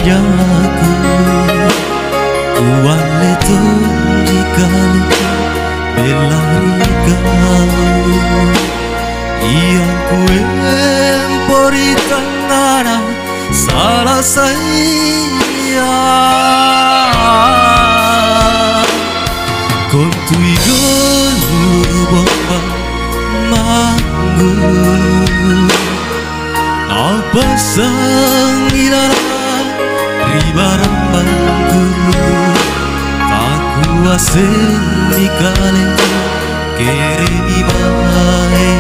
nyaku kuale tunjikaliku belarikan yang kue empori tanara salah saya kontui golu bomba manggung apa sangilara ribaran bangku tak kuasa dikale keremi bae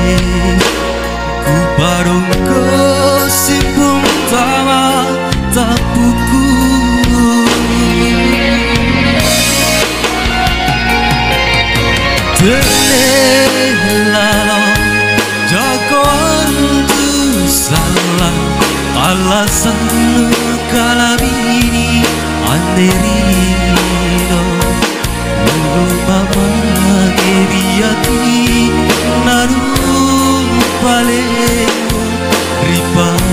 ku parong kesimpung tawa tapuku Telelalo jagoan tu salah alasan kalabini anderino ulu mama kebiati naru paleo ripatu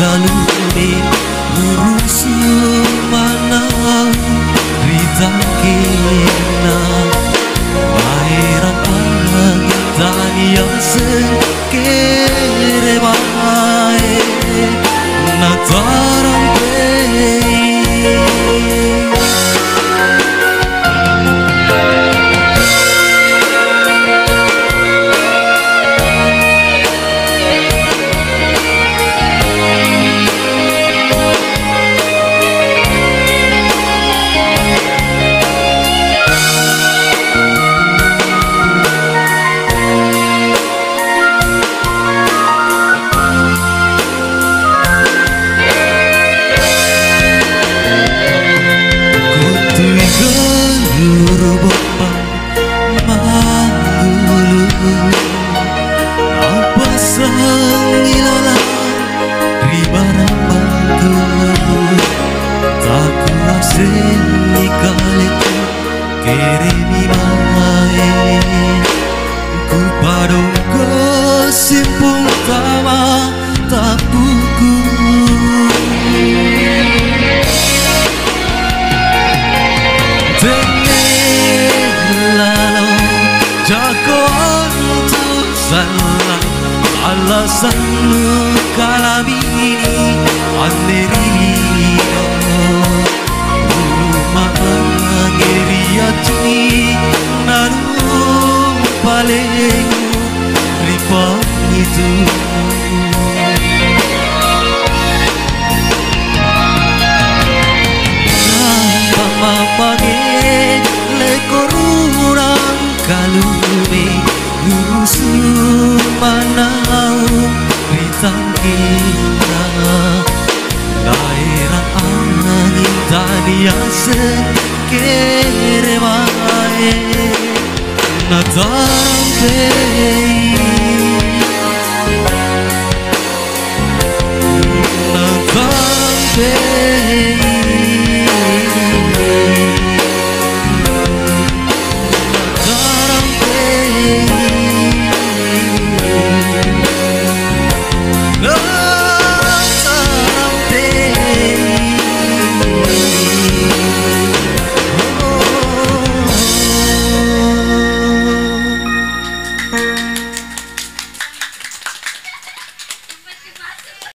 kalume urus mana ritangkena mahera pangitania sekere bae nataran keremi bae ku parong kesimpung tawa tapuku Telelalo jagoan tu salah alasan kalabini anderino Ngeriati naru palengu ripang itu Mama lekorurang kalume urusu manau ritangkina daerah angin tania sekere bae nataran